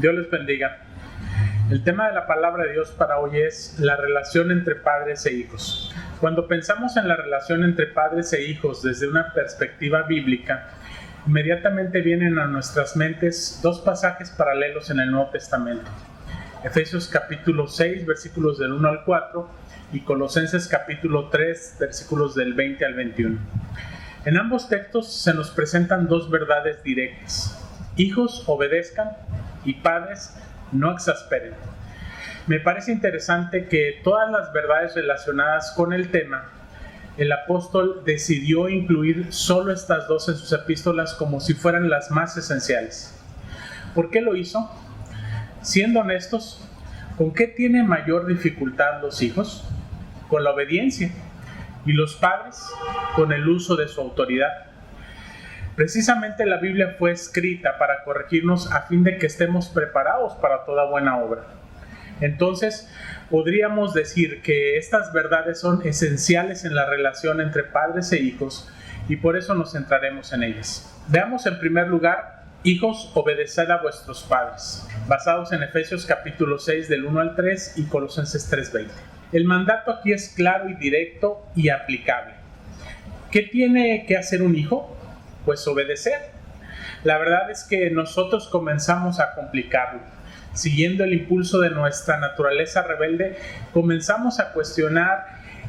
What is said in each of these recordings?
Dios les bendiga. El tema de la palabra de Dios para hoy es la relación entre padres e hijos. Cuando pensamos en la relación entre padres e hijos desde una perspectiva bíblica, inmediatamente vienen a nuestras mentes dos pasajes paralelos en el Nuevo Testamento. Efesios capítulo 6, versículos del 1 al 4 y Colosenses capítulo 3, versículos del 20 al 21. En ambos textos se nos presentan dos verdades directas. Hijos, obedezcan, y padres, no exasperen. Me parece interesante que todas las verdades relacionadas con el tema, el apóstol decidió incluir solo estas dos en sus epístolas como si fueran las más esenciales. ¿Por qué lo hizo? Siendo honestos, ¿con qué tienen mayor dificultad los hijos? Con la obediencia, y los padres con el uso de su autoridad. Precisamente la Biblia fue escrita para corregirnos a fin de que estemos preparados para toda buena obra. Entonces, podríamos decir que estas verdades son esenciales en la relación entre padres e hijos y por eso nos centraremos en ellas. Veamos en primer lugar, hijos, obedeced a vuestros padres, basados en Efesios capítulo 6 del 1 al 3 y Colosenses 3:20. El mandato aquí es claro y directo y aplicable. ¿Qué tiene que hacer un hijo? Pues obedecer. La verdad es que nosotros comenzamos a complicarlo. Siguiendo el impulso de nuestra naturaleza rebelde, comenzamos a cuestionar: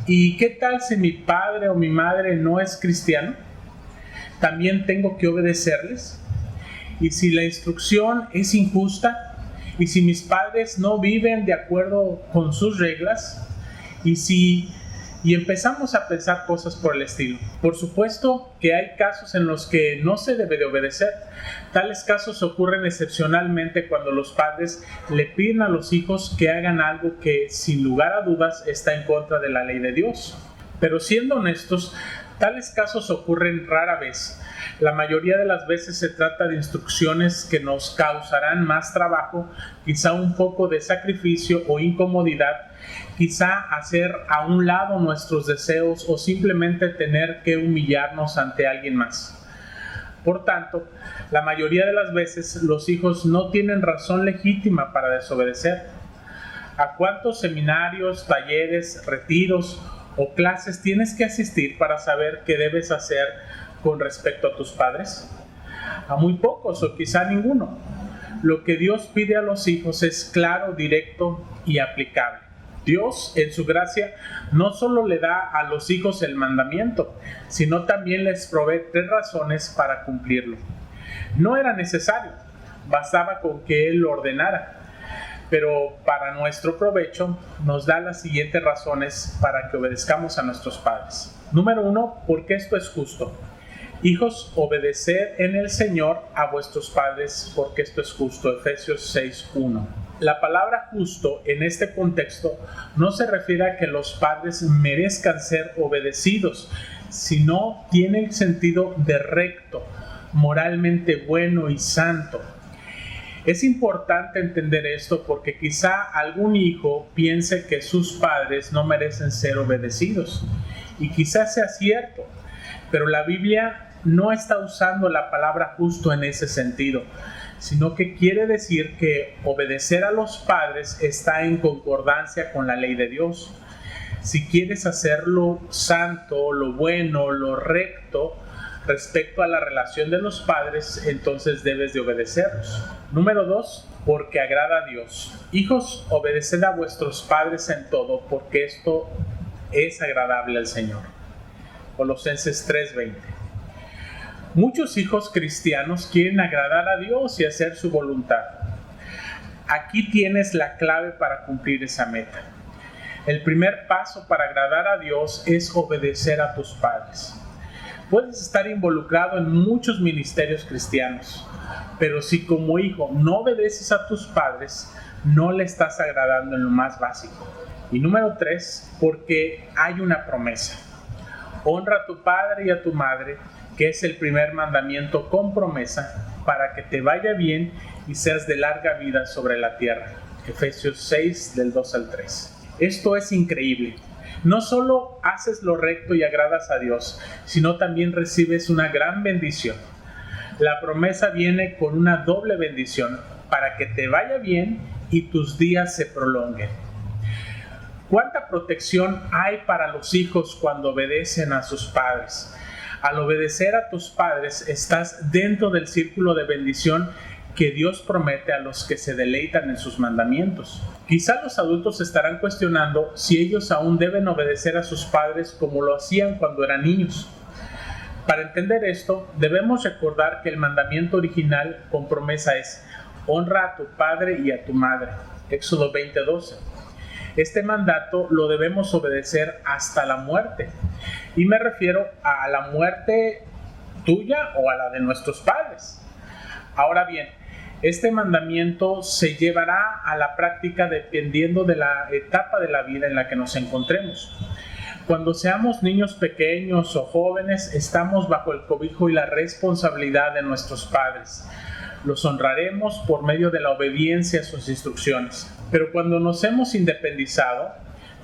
¿y qué tal si mi padre o mi madre no es cristiano? ¿También tengo que obedecerles? ¿Y si la instrucción es injusta? ¿Y si mis padres no viven de acuerdo con sus reglas? Y empezamos a pensar cosas por el estilo. Por supuesto que hay casos en los que no se debe de obedecer. Tales casos ocurren excepcionalmente cuando los padres le piden a los hijos que hagan algo que, sin lugar a dudas, está en contra de la ley de Dios. Pero siendo honestos, tales casos ocurren rara vez. La mayoría de las veces se trata de instrucciones que nos causarán más trabajo, quizá un poco de sacrificio o incomodidad, quizá hacer a un lado nuestros deseos o simplemente tener que humillarnos ante alguien más. Por tanto, la mayoría de las veces los hijos no tienen razón legítima para desobedecer. ¿A cuántos seminarios, talleres, retiros o clases tienes que asistir para saber qué debes hacer con respecto a tus padres? A muy pocos o quizá ninguno. Lo que Dios pide a los hijos es claro, directo y aplicable. Dios, en su gracia, no solo le da a los hijos el mandamiento, sino también les provee 3 razones para cumplirlo. No era necesario, bastaba con que Él lo ordenara. Pero para nuestro provecho nos da las siguientes razones para que obedezcamos a nuestros padres. Número 1, porque esto es justo. Hijos, obedeced en el Señor a vuestros padres, porque esto es justo. Efesios 6:1. La palabra justo en este contexto no se refiere a que los padres merezcan ser obedecidos, sino tiene el sentido de recto, moralmente bueno y santo. Es importante entender esto porque quizá algún hijo piense que sus padres no merecen ser obedecidos, y quizás sea cierto, pero la Biblia no está usando la palabra justo en ese sentido, sino que quiere decir que obedecer a los padres está en concordancia con la ley de Dios. Si quieres hacer lo santo, lo bueno, lo recto respecto a la relación de los padres, entonces debes de obedecerlos. Número 2, porque agrada a Dios. Hijos, obedeced a vuestros padres en todo, porque esto es agradable al Señor. Colosenses 3:20. Muchos hijos cristianos quieren agradar a Dios y hacer su voluntad. Aquí tienes la clave para cumplir esa meta. El primer paso para agradar a Dios es obedecer a tus padres. Puedes estar involucrado en muchos ministerios cristianos, pero si como hijo no obedeces a tus padres, no le estás agradando en lo más básico. Y número 3, porque hay una promesa. Honra a tu padre y a tu madre, que es el primer mandamiento con promesa, para que te vaya bien y seas de larga vida sobre la tierra. Efesios 6, del 2 al 3. Esto es increíble. No solo haces lo recto y agradas a Dios, sino también recibes una gran bendición. La promesa viene con una doble bendición. para que te vaya bien y tus días se prolonguen. ¿Cuánta protección hay para los hijos cuando obedecen a sus padres? Al obedecer a tus padres, estás dentro del círculo de bendición que Dios promete a los que se deleitan en sus mandamientos. Quizá los adultos estarán cuestionando si ellos aún deben obedecer a sus padres como lo hacían cuando eran niños. Para entender esto, debemos recordar que el mandamiento original con promesa es: honra a tu padre y a tu madre. Éxodo 20:12. Este mandato lo debemos obedecer hasta la muerte. Y me refiero a la muerte tuya o a la de nuestros padres. Ahora bien, este mandamiento se llevará a la práctica dependiendo de la etapa de la vida en la que nos encontremos. Cuando seamos niños pequeños o jóvenes, estamos bajo el cobijo y la responsabilidad de nuestros padres. Los honraremos por medio de la obediencia a sus instrucciones. Pero cuando nos hemos independizado,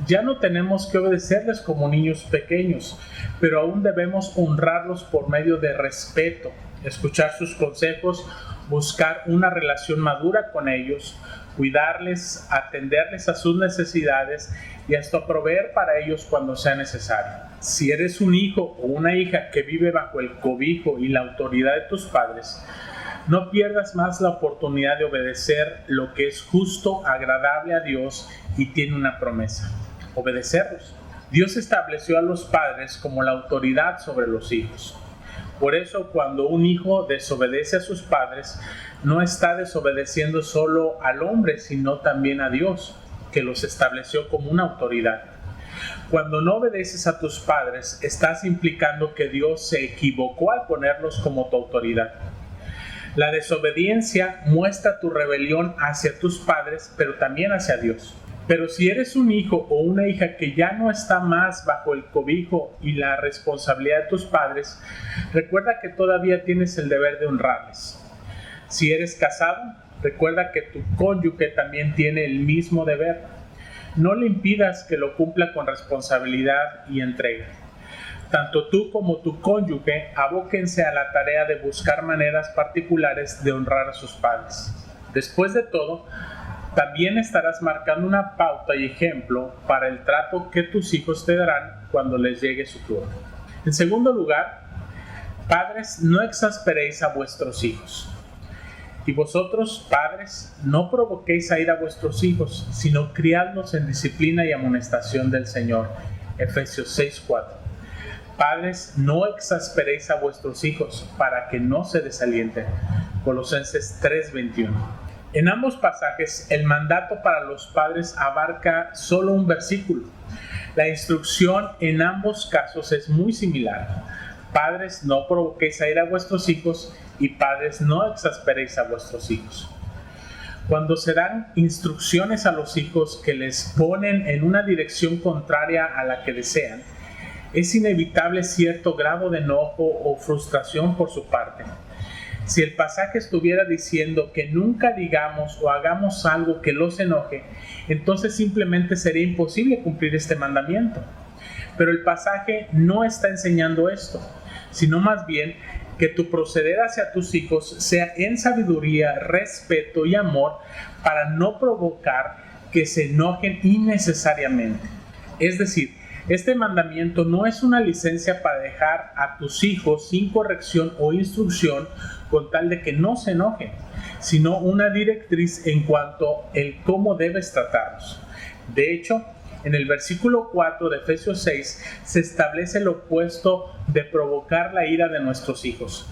ya no tenemos que obedecerles como niños pequeños, pero aún debemos honrarlos por medio de respeto, escuchar sus consejos, buscar una relación madura con ellos, cuidarles, atenderles a sus necesidades y hasta proveer para ellos cuando sea necesario. Si eres un hijo o una hija que vive bajo el cobijo y la autoridad de tus padres, no pierdas más la oportunidad de obedecer lo que es justo, agradable a Dios y tiene una promesa: obedecerlos. Dios estableció a los padres como la autoridad sobre los hijos. Por eso, cuando un hijo desobedece a sus padres, no está desobedeciendo solo al hombre, sino también a Dios, que los estableció como una autoridad. Cuando no obedeces a tus padres, estás implicando que Dios se equivocó al ponerlos como tu autoridad. La desobediencia muestra tu rebelión hacia tus padres, pero también hacia Dios. Pero si eres un hijo o una hija que ya no está más bajo el cobijo y la responsabilidad de tus padres, recuerda que todavía tienes el deber de honrarles. Si eres casado, recuerda que tu cónyuge también tiene el mismo deber. No le impidas que lo cumpla con responsabilidad y entrega. Tanto tú como tu cónyuge abóquense a la tarea de buscar maneras particulares de honrar a sus padres. Después de todo, también estarás marcando una pauta y ejemplo para el trato que tus hijos te darán cuando les llegue su turno. En segundo lugar, padres, no exasperéis a vuestros hijos. Y vosotros, padres, no provoquéis a ira a vuestros hijos, sino criadlos en disciplina y amonestación del Señor. Efesios 6:4. Padres, no exasperéis a vuestros hijos para que no se desalienten. Colosenses 3:21. En ambos pasajes, el mandato para los padres abarca solo un versículo. La instrucción en ambos casos es muy similar. Padres, no provoquéis a ira a vuestros hijos, y padres, no exasperéis a vuestros hijos. Cuando se dan instrucciones a los hijos que les ponen en una dirección contraria a la que desean, es inevitable cierto grado de enojo o frustración por su parte. Si el pasaje estuviera diciendo que nunca digamos o hagamos algo que los enoje, entonces simplemente sería imposible cumplir este mandamiento. Pero el pasaje no está enseñando esto, sino más bien que tu proceder hacia tus hijos sea en sabiduría, respeto y amor para no provocar que se enojen innecesariamente. Es decir, este mandamiento no es una licencia para dejar a tus hijos sin corrección o instrucción con tal de que no se enojen, sino una directriz en cuanto al cómo debes tratarlos. De hecho, en el versículo 4 de Efesios 6 se establece el opuesto de provocar la ira de nuestros hijos: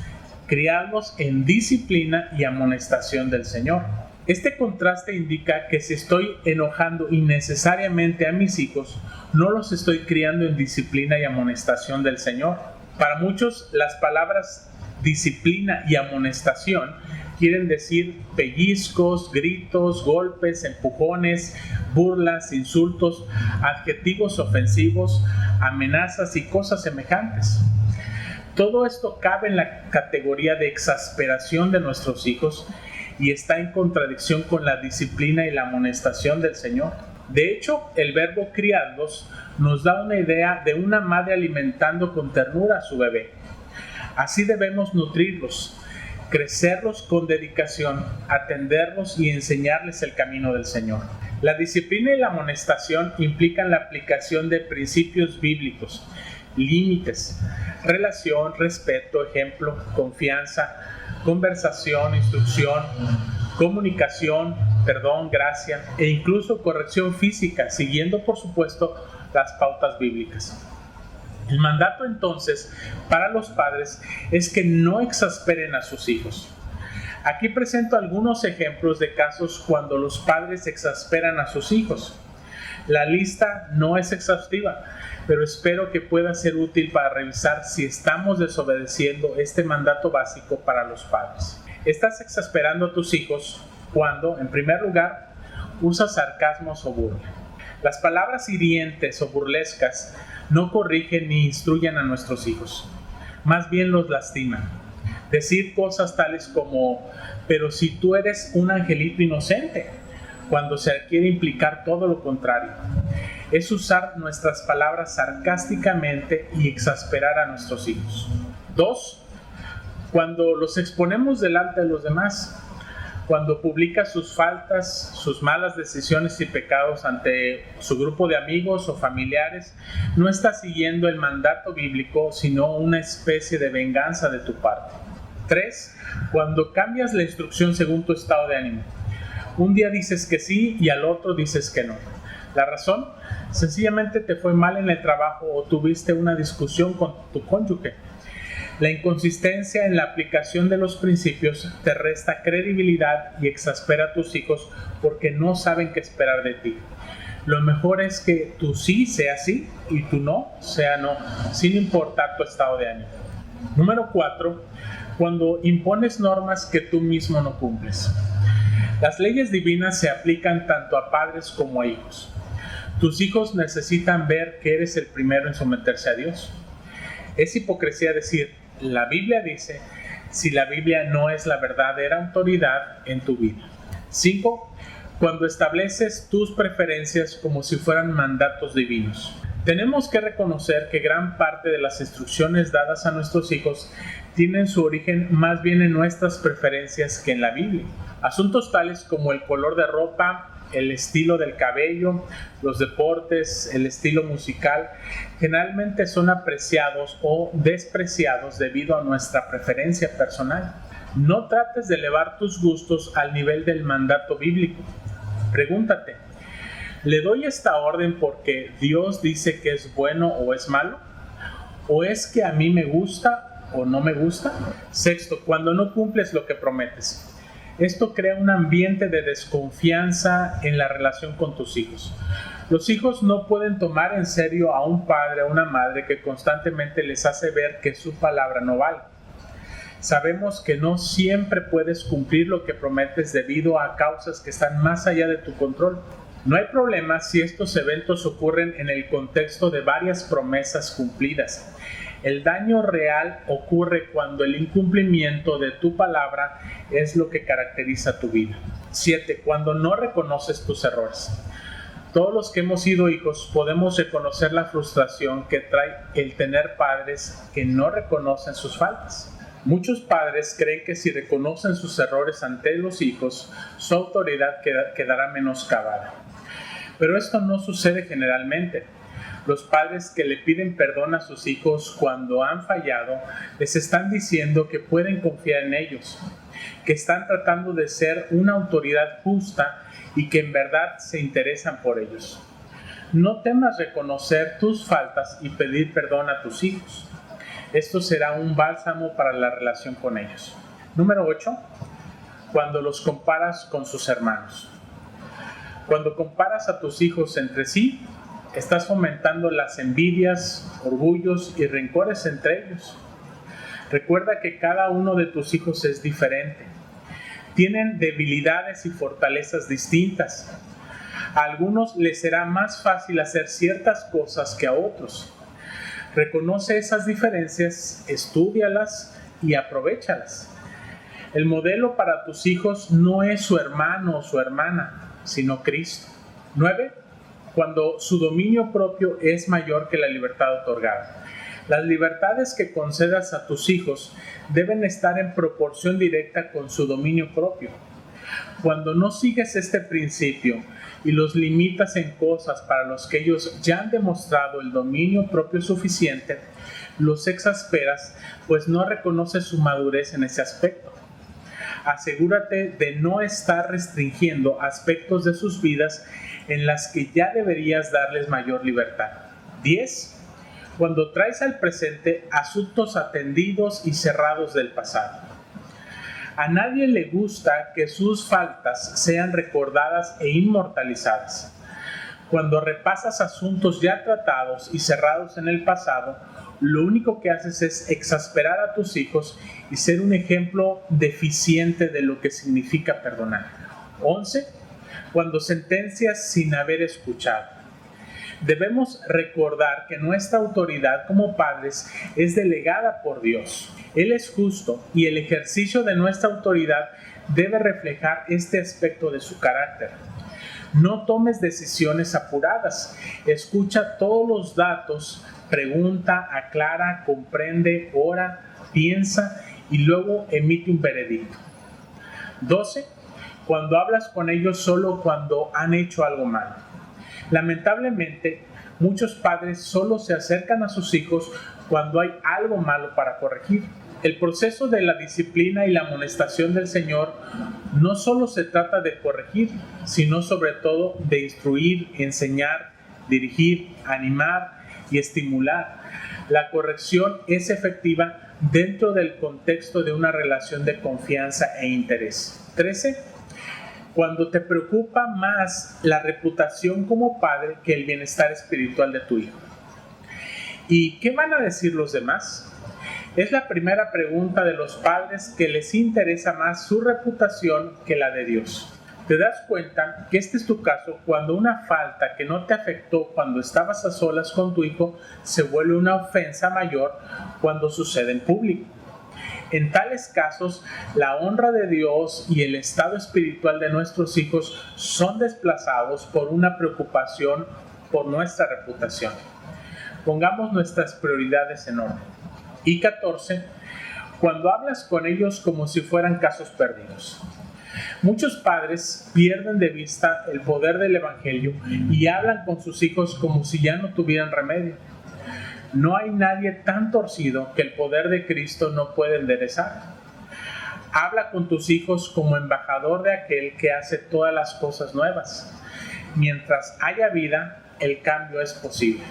criarlos en disciplina y amonestación del Señor. Este contraste indica que si estoy enojando innecesariamente a mis hijos, no los estoy criando en disciplina y amonestación del Señor. Para muchos, las palabras disciplina y amonestación quieren decir pellizcos, gritos, golpes, empujones, burlas, insultos, adjetivos ofensivos, amenazas y cosas semejantes. Todo esto cabe en la categoría de exasperación de nuestros hijos y está en contradicción con la disciplina y la amonestación del Señor. De hecho, el verbo criarlos nos da una idea de una madre alimentando con ternura a su bebé. Así debemos nutrirlos, crecerlos con dedicación, atenderlos y enseñarles el camino del Señor. La disciplina y la amonestación implican la aplicación de principios bíblicos, límites, relación, respeto, ejemplo, confianza, conversación, instrucción, comunicación, perdón, gracia e incluso corrección física, siguiendo por supuesto las pautas bíblicas. El mandato entonces para los padres es que no exasperen a sus hijos. Aquí presento algunos ejemplos de casos cuando los padres exasperan a sus hijos. La lista no es exhaustiva, pero espero que pueda ser útil para revisar si estamos desobedeciendo este mandato básico para los padres. Estás exasperando a tus hijos cuando, en primer lugar, usas sarcasmos o burla. Las palabras hirientes o burlescas no corrigen ni instruyen a nuestros hijos, más bien los lastiman. Decir cosas tales como, pero si tú eres un angelito inocente, cuando se quiere implicar todo lo contrario. Es usar nuestras palabras sarcásticamente y exasperar a nuestros hijos. 2. Cuando los exponemos delante de los demás, cuando publica sus faltas, sus malas decisiones y pecados ante su grupo de amigos o familiares, no está siguiendo el mandato bíblico, sino una especie de venganza de tu parte. 3. Cuando cambias la instrucción según tu estado de ánimo. Un día dices que sí y al otro dices que no. ¿La razón? Sencillamente te fue mal en el trabajo o tuviste una discusión con tu cónyuge. La inconsistencia en la aplicación de los principios te resta credibilidad y exaspera a tus hijos porque no saben qué esperar de ti. Lo mejor es que tu sí sea sí y tu no sea no, sin importar tu estado de ánimo. Número 4. Cuando impones normas que tú mismo no cumples. Las leyes divinas se aplican tanto a padres como a hijos. Tus hijos necesitan ver que eres el primero en someterse a Dios. Es hipocresía decir, la Biblia dice, si la Biblia no es la verdadera autoridad en tu vida. 5. Cuando estableces tus preferencias como si fueran mandatos divinos. Tenemos que reconocer que gran parte de las instrucciones dadas a nuestros hijos tienen su origen más bien en nuestras preferencias que en la Biblia. Asuntos tales como el color de ropa, el estilo del cabello, los deportes, el estilo musical, generalmente son apreciados o despreciados debido a nuestra preferencia personal. No trates de elevar tus gustos al nivel del mandato bíblico. Pregúntate, ¿le doy esta orden porque Dios dice que es bueno o es malo? ¿O es que a mí me gusta o no me gusta? 6. Cuando no cumples lo que prometes. Esto crea un ambiente de desconfianza en la relación con tus hijos. Los hijos no pueden tomar en serio a un padre o una madre que constantemente les hace ver que su palabra no vale. Sabemos que no siempre puedes cumplir lo que prometes debido a causas que están más allá de tu control. No hay problema si estos eventos ocurren en el contexto de varias promesas cumplidas. El daño real ocurre cuando el incumplimiento de tu palabra es lo que caracteriza tu vida. 7. Cuando no reconoces tus errores. Todos los que hemos sido hijos podemos reconocer la frustración que trae el tener padres que no reconocen sus faltas. Muchos padres creen que si reconocen sus errores ante los hijos, su autoridad quedará menoscabada. Pero esto no sucede generalmente. Los padres que le piden perdón a sus hijos cuando han fallado, les están diciendo que pueden confiar en ellos, que están tratando de ser una autoridad justa y que en verdad se interesan por ellos. No temas reconocer tus faltas y pedir perdón a tus hijos. Esto será un bálsamo para la relación con ellos. Número 8. Cuando los comparas con sus hermanos. Cuando comparas a tus hijos entre sí, estás fomentando las envidias, orgullos y rencores entre ellos. Recuerda que cada uno de tus hijos es diferente. Tienen debilidades y fortalezas distintas. A algunos les será más fácil hacer ciertas cosas que a otros. Reconoce esas diferencias, estúdialas y aprovéchalas. El modelo para tus hijos no es su hermano o su hermana, sino Cristo. 9. Cuando su dominio propio es mayor que la libertad otorgada. Las libertades que concedas a tus hijos deben estar en proporción directa con su dominio propio. Cuando no sigues este principio y los limitas en cosas para las que ellos ya han demostrado el dominio propio suficiente, los exasperas, pues no reconoces su madurez en ese aspecto. Asegúrate de no estar restringiendo aspectos de sus vidas en las que ya deberías darles mayor libertad. 10. Cuando traes al presente asuntos atendidos y cerrados del pasado. A nadie le gusta que sus faltas sean recordadas e inmortalizadas. Cuando repasas asuntos ya tratados y cerrados en el pasado, lo único que haces es exasperar a tus hijos y ser un ejemplo deficiente de lo que significa perdonar. 11. Cuando sentencias sin haber escuchado. Debemos recordar que nuestra autoridad como padres es delegada por Dios. Él es justo y el ejercicio de nuestra autoridad debe reflejar este aspecto de su carácter. No tomes decisiones apuradas. Escucha todos los datos, pregunta, aclara, comprende, ora, piensa y luego emite un veredicto. 12. Cuando hablas con ellos solo cuando han hecho algo malo. Lamentablemente, muchos padres solo se acercan a sus hijos cuando hay algo malo para corregir. El proceso de la disciplina y la amonestación del Señor no solo se trata de corregir, sino sobre todo de instruir, enseñar, dirigir, animar y estimular. La corrección es efectiva dentro del contexto de una relación de confianza e interés. 13. Cuando te preocupa más la reputación como padre que el bienestar espiritual de tu hijo. ¿Y qué van a decir los demás? Es la primera pregunta de los padres que les interesa más su reputación que la de Dios. Te das cuenta que este es tu caso cuando una falta que no te afectó cuando estabas a solas con tu hijo se vuelve una ofensa mayor cuando sucede en público. En tales casos, la honra de Dios y el estado espiritual de nuestros hijos son desplazados por una preocupación por nuestra reputación. Pongamos nuestras prioridades en orden. Y 14. Cuando hablas con ellos como si fueran casos perdidos. Muchos padres pierden de vista el poder del Evangelio y hablan con sus hijos como si ya no tuvieran remedio. No hay nadie tan torcido que el poder de Cristo no pueda enderezar. Habla con tus hijos como embajador de aquel que hace todas las cosas nuevas. Mientras haya vida, el cambio es posible.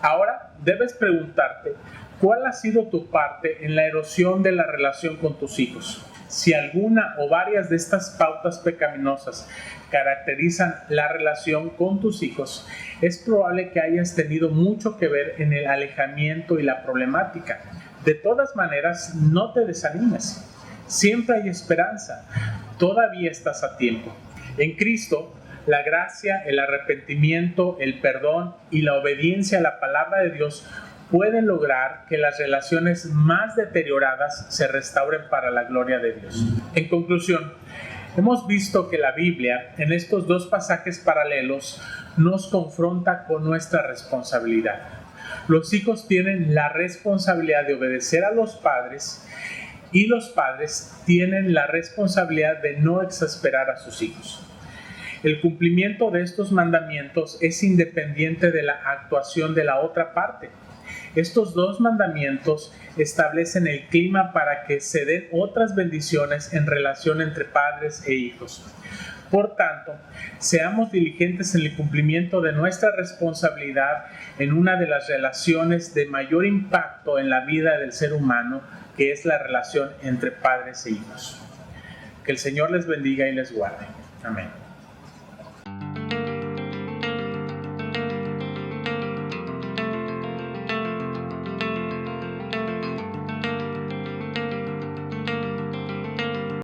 Ahora debes preguntarte, ¿cuál ha sido tu parte en la erosión de la relación con tus hijos? Si alguna o varias de estas pautas pecaminosas caracterizan la relación con tus hijos, es probable que hayas tenido mucho que ver en el alejamiento y la problemática. De todas maneras, no te desanimes. Siempre hay esperanza. Todavía estás a tiempo. En Cristo, la gracia, el arrepentimiento, el perdón y la obediencia a la palabra de Dios pueden lograr que las relaciones más deterioradas se restauren para la gloria de Dios. En conclusión, hemos visto que la Biblia, en estos dos pasajes paralelos, nos confronta con nuestra responsabilidad. Los hijos tienen la responsabilidad de obedecer a los padres y los padres tienen la responsabilidad de no exasperar a sus hijos. El cumplimiento de estos mandamientos es independiente de la actuación de la otra parte. Estos dos mandamientos establecen el clima para que se den otras bendiciones en relación entre padres e hijos. Por tanto, seamos diligentes en el cumplimiento de nuestra responsabilidad en una de las relaciones de mayor impacto en la vida del ser humano, que es la relación entre padres e hijos. Que el Señor les bendiga y les guarde. Amén.